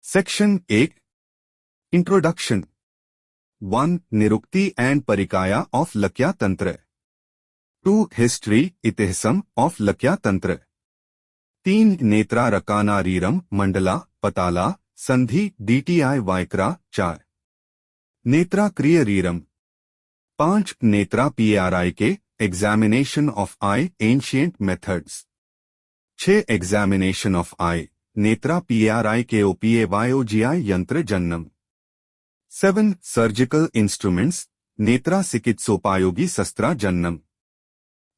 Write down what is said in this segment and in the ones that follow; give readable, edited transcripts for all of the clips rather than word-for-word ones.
Section 8. Introduction. 1. Nirukti and Parikaya of Lakya Tantra. 2. History, Itihasam of Lakya Tantra. 3. Netra Rakana Riram, Mandala, Patala, Sandhi, DTI Vaikra, 4. Netra Kriya Riram. 5. Netra PARIK, Examination of Eye, Ancient Methods. 6. Examination of Eye, Netra PARIKOPAYOGI Yantra Jannam. 7. Surgical Instruments, Netra Sikitsopayogi Sastra Jannam.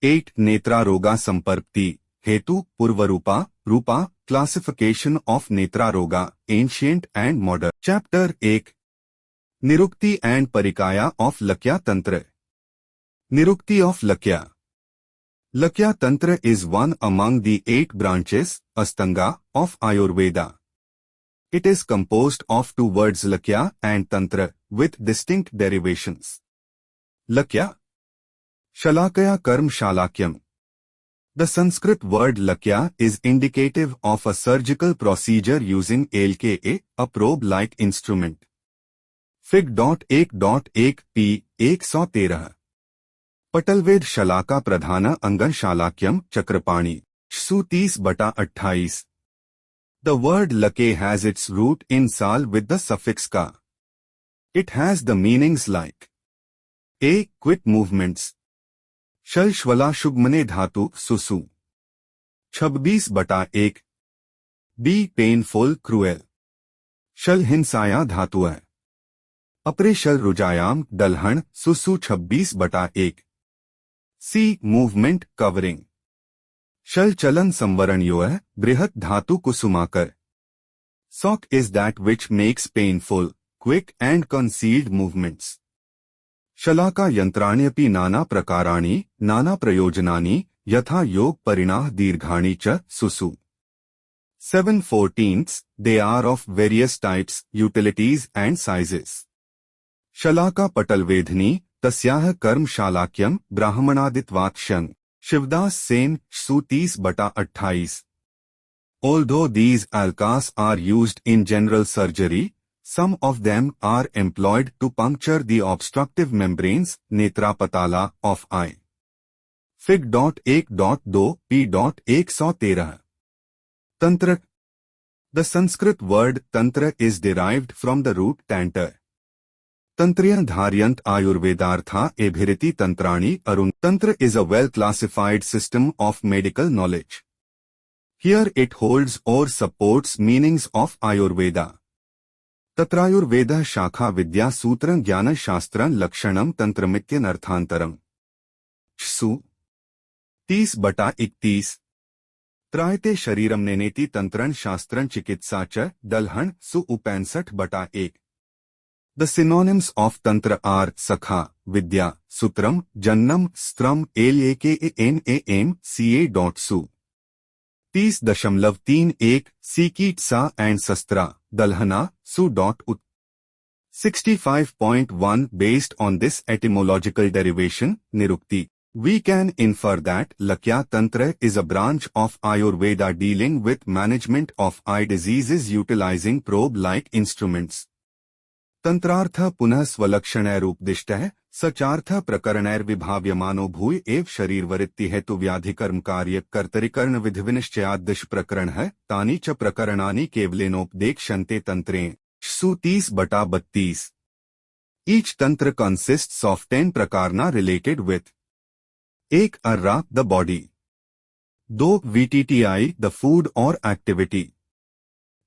8. Netra Roga Samparkti, Hetu, Purvarupa, Rupa, Classification of Netra Roga, Ancient and Modern. Chapter 8. Nirukti and Parikaya of Lakya Tantra. Nirukti of Lakya. Lakya Tantra is one among the 8 branches, Astanga, of Ayurveda. It is composed of 2 words Lakya and Tantra, with distinct derivations. Lakya. Shalakaya Karm Shalakyam. The Sanskrit word Lakya is indicative of a surgical procedure using LKA, a probe-like instrument. Fig. 1.1 p. 113. पटलवेद शलाका प्रधान अंगन शालाक्यम चक्रपाणी शु 30/28. The word lake has its root in sal with the suffix ka. It has the meanings like a. Quick movements. Shal shwala shugmane dhatu susu 26/1. b. Painful, cruel. Shal hinsaya dhatu hai. अपरे शल रुजायाम दलहन सुसु 26/1. C. Movement, covering. Shal chalan samvaranyoh, brihat dhatu kusumakar. Sok is that which makes painful, quick and concealed movements. Shalaka yantranyaphi nana prakarani, nana prayojanani, yatha yog parinah dirghani cha susu. 7/14. They are of various types, utilities and sizes. Shalaka patalvedhni, tasyaha karm shalakyam, brahmanaditvakshan. Shivdas Sen, Su 30/28. Although these alkas are used in general surgery, some of them are employed to puncture the obstructive membranes, netra patala, of eye. Fig. 1.2 p. 113. Tantra. The Sanskrit word tantra is derived from the root tantra. Tantriya Dharyant Ayurvedartha Ebhiriti Tantrani Arun. Tantra is a well-classified system of medical knowledge. Here it holds or supports meanings of Ayurveda. Tatrayurveda Shakha Vidya Sutran Jnana Shastran Lakshanam Tantramityan Arthantaram. Su 30/31. Trayate Shariram Neneti Tantran Shastran Chikitsacha Dalhan Su 65/1. The synonyms of Tantra are Sakha, Vidya, Sutram, Jannam, Stram, Lakam, Ca.Su. 30.31 Sikitsa and Sastra, Dalhana, Su.Ut. 65.1 Based on this etymological derivation, Nirukti, we can infer that Lakya Tantra is a branch of Ayurveda dealing with management of eye diseases utilizing probe-like instruments. तंत्रार्थ पुनः स्वलक्षणैरूपदिष्टः सचार्थ प्रकरणैर्विभाव्यमानो भूय एव शरीरवृत्ति हेतु व्याधिकर्म कार्य कर्तरिकर्ण विधिविनिश्चयाद्दश प्रकरण है तानि च प्रकरणानि केवलेनोपदेक्ष्यन्ते तंत्रेण सु 30/32. Each tantra consists of 10 prakarna related with 1. Arra, the body. 2. VTTI, the food or activity.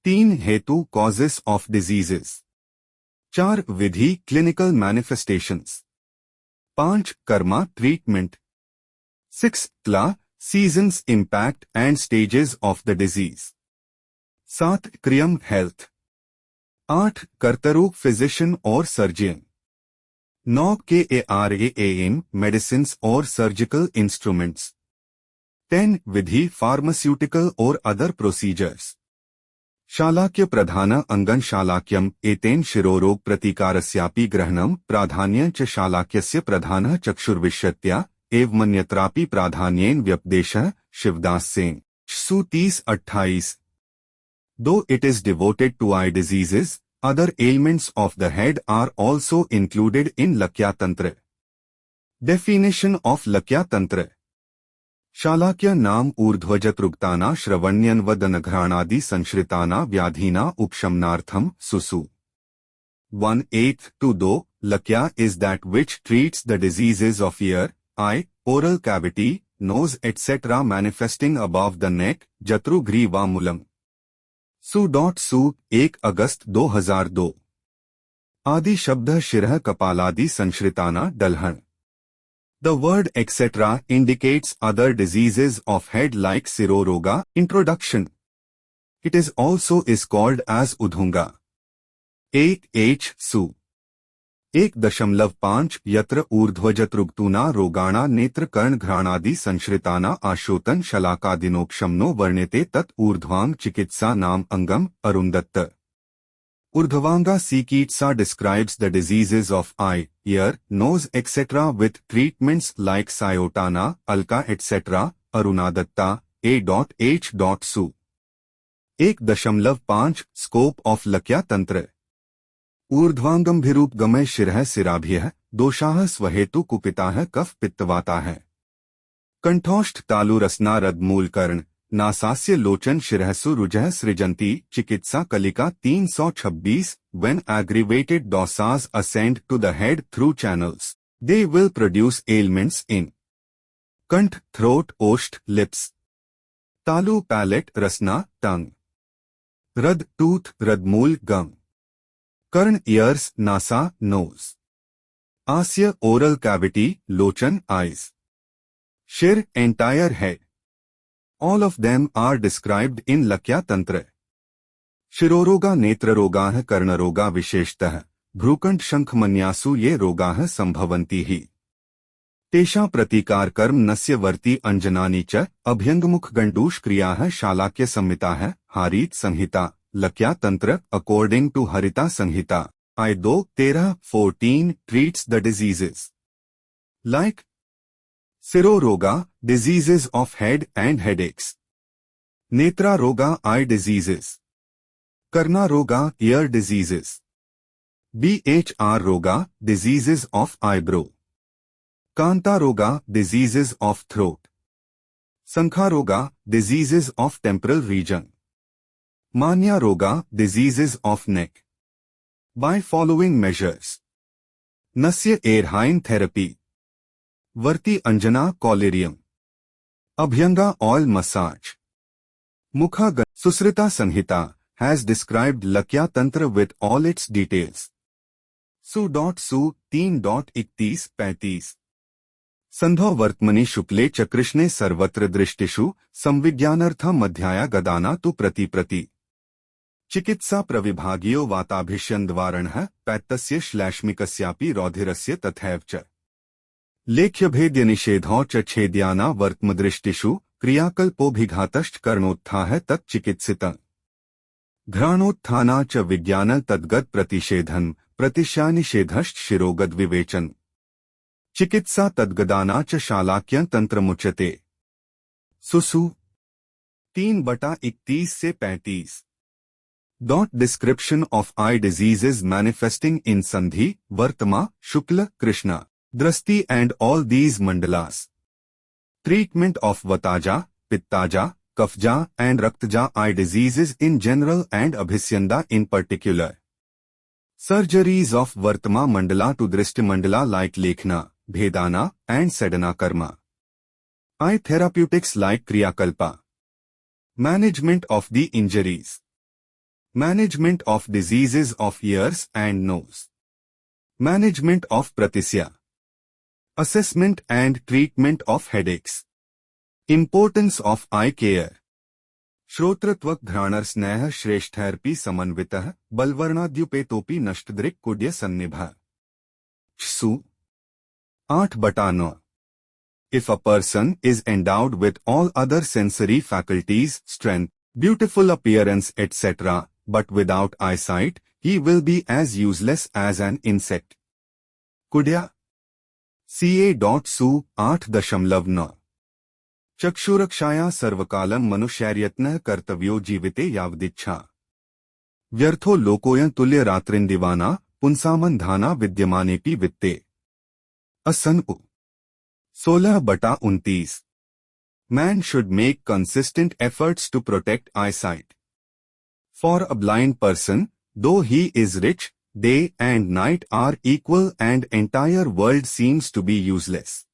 3. Hetu, causes of diseases. 4. Vidhi, clinical manifestations. 5. Karma, treatment. 6. Kla, seasons, impact and stages of the disease. 7. Kriyam, health. 8. Kartaru, physician or surgeon. 9. Karam, medicines or surgical instruments. 10. Vidhi, pharmaceutical or other procedures. Shalakya प्रधान अंगन शालाक्यम एतेन शिरोरोग प्रतिकारस्यापि ग्रहणम प्राधान्यं च शालाक्यस्य प्रधानः चक्षुर्विश्यत्या एव मन्यत्रापि प्राधान्येन व्यपदेशः शिवदास सेन सु 30/28. Though it is devoted to eye diseases, other ailments of the head are also included in Lakya Tantra. Definition of Lakya Tantra. Shalakya नाम ऊर्ध्वजतृक्ताना श्रवण्यन्वदनघ्राणादि संश्रिताना व्याधीना उपशमनार्थम सुसु. 1/8 to do. Lakya is that which treats the diseases of ear, eye, oral cavity, nose etc. manifesting above the neck. जत्रुग्रीवा Moolam. सु 1 अगस्त 2002. आदि शब्द शिरः कपालादि संश्रिताना डलहन. The word etc. indicates other diseases of head like Siroroga. Introduction. It is also called as Udhunga. 8 सु 1.5 यत्र ऊर्ध्वजतृक्तूना रोगाणा नेत्र कर्ण घ्राणादि संश्रिताना आशोतन शलाकादिनोक्षमनो वर्ण्यते तत् ऊर्ध्वांग चिकित्सा नाम अंगम. अरुंदत्त. Urdhvanga Cikitsa describes the diseases of eye, ear, nose etc. with treatments like Sayotana, Alka etc. Arunadatta. A.H. Su 1.5 Scope of Lakya Tantra. ऊर्ध्वांगम्भिरूपगमय शिरः सिराभ्यः दोषाः स्वहेतु कुपिताः कफ पित्तवाताः. कंठोष्ठ तालुरसना रद्मूलकर्ण नासास्य लोचन शिरहसु रुजः सृजन्ति. चिकित्सा कलिका 326. When aggravated dorsas ascend to the head through channels, they will produce ailments in कंठ throat, ओष्ठ lips, तालु palate, रसना tongue, रद tooth, रदमूल gum, कर्ण ears, NASA nose, आस्य oral cavity, लोचन eyes, शिर entire head. All of them are described in Lakya Tantra. शिरोरोगा नेत्ररोगाः कर्णरोगा विशेषतः भ्रूकंठ शंखमन्यासु ये रोगाः संभवन्ति हि. तेषां प्रतिकार कर्म नस्य वर्ति अंजनानि च अभ्यंगमुख गंडूष क्रियाः शालाक्य संहिताः. हारीत संहिता. Lakya Tantra according to Harita Sanhita. I 2:13-14 treats the diseases like Siroroga, diseases of head and headaches. Netra Roga, eye diseases. Karna Roga, ear diseases. Bhr Roga, diseases of eyebrow. Kanta Roga, diseases of throat. Sankha Roga, diseases of temporal region. Manya Roga, diseases of neck. By following measures. Nasya Erhine therapy. Varti Anjana collyrium. Abhyanga oil massage. Mukha Susrita Sanhita has described Lakya Tantra with all its details. Su 3.31-35 संधो वर्तमनि शुक्ले च कृष्णे सर्वत्र दृष्टिषु संविज्ञानार्थम मध्याया गदाना तु प्रति चिकित्सा प्रविभागियो वाताभिष्यन्द्वारणः पैत्तस्य श्लैष्मिकस्यापि रौधिरस्य तथैव च लेख्यभेद्यनिषेधौ च छेद्याना वर्तमदृष्टिषु क्रियाकल्पोभिघातश्च कर्णोत्थाः तच्चिकित्सितम् घ्राणोत्थाना च विज्ञान तद्गत प्रतिषेधन प्रतिशानिषेधश्च शिरोगद विवेचन चिकित्सा तद्गदाना च शालाक्य तंत्रमुच्यते. सुसु 3/31-35. Description of eye diseases manifesting in Sandhi, Vartama, Shukla, Krishna, Drasti and all these mandalas. Treatment of Vataja, Pittaja, Kafja and Raktaja eye diseases in general and Abhisyanda in particular. Surgeries of Vartama Mandala to Drishti Mandala like Lekhna, Bhedana and Sadhana Karma. Eye therapeutics like Kriyakalpa. Management of the injuries. Management of diseases of ears and nose. Management of pratisya. Assessment and treatment of headaches. Importance of eye care. श्रोत्रत्वक घ्राणर स्नेह श्रेष्ठैर्पि समन्वितः बलवर्णाद्युपेतोपि नष्टदृक् कुड्य सन्निभः. सु 8/9. If a person is endowed with all other sensory faculties, strength, beautiful appearance etc., but without eyesight, he will be as useless as an insect. Kudya. Ca.Su 8.9. चक्षुरक्षाया सर्वकालम मनुष्यर्यत्नः कर्तव्यो जीविते यावदिच्छा. व्यर्थो लोकोयं तुल्य रात्रिंदिवाना पुंसामन धाना विद्यमानेपि वित्ते। असन 16/29। Man should make consistent efforts to protect eyesight. For a blind person, though he is rich, day and night are equal and entire world seems to be useless.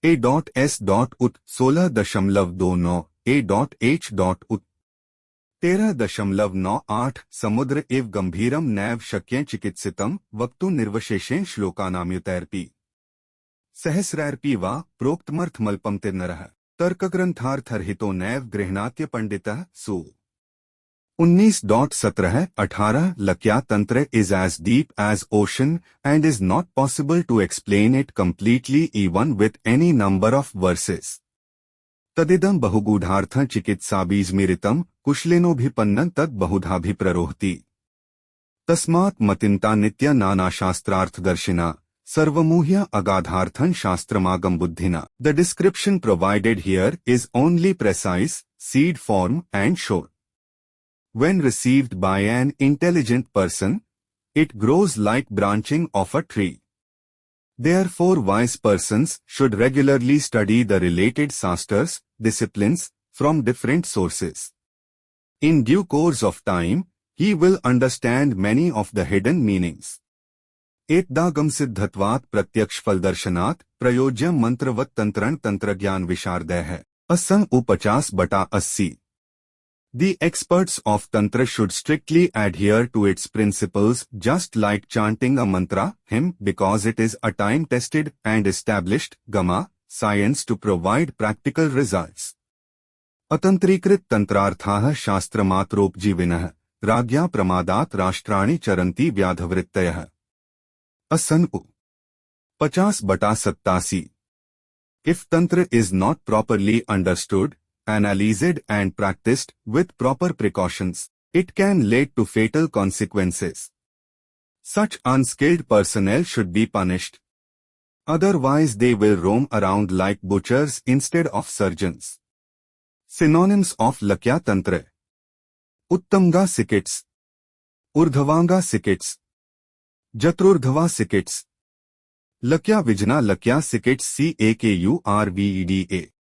A.S. Ut 16.29 A.H. Ut 13.98 समुद्र इव गंभीरम नैव शक्यं चिकित्सितम वक्तु निर्वशेषें श्लोकानाम्युतैर्पि सहस्रैर्पि वा प्रोक्तमर्थमल्पं तर्कग्रंथार्थरहितो नैव गृह्णात्य पंडितः सु 19.17-18 लक्या तंत्र is as deep as ocean and is not possible to explain it completely even with any number of verses. तदिदं बहुगूढ़ार्थं चिकित्साबीजमीरितं कुशलेनोभिपन्नं तद् बहुधाभिप्ररोहति। तस्मात् मतिन्ता नित्य नानाशास्त्रार्थदर्शिना सर्वमूह्य अगाधार्थं शास्त्रमागम बुद्धिना। The description provided here is only precise, seed form and short. When received by an intelligent person, it grows like branching of a tree. Therefore wise persons should regularly study the related shastras, disciplines, from different sources. In due course of time, he will understand many of the hidden meanings. एतदागम सिद्धत्वात् प्रत्यक्ष फल दर्शनात् प्रयोज्यम मंत्रवत तंत्रण तंत्रज्ञान विशारदय है। असं 50/80। The experts of Tantra should strictly adhere to its principles just like chanting a mantra, hymn, because it is a time-tested and established gama science to provide practical results. अतंत्रीकृत तंत्रार्थाः शास्त्रमात्रोपजीविनः राज्ञा प्रमादात् राष्ट्राणि चरन्ति व्याधवृत्तयः। असन 50/87। If Tantra is not properly understood, analyzed and practiced with proper precautions, it can lead to fatal consequences. Such unskilled personnel should be punished. Otherwise they will roam around like butchers instead of surgeons. Synonyms of Lakya Tantra: Uttamanga Sikits, Urdhavanga Sikits, Jatrurdhava Sikits, Lakya Vijna Lakya Sikits CAKURVEDA।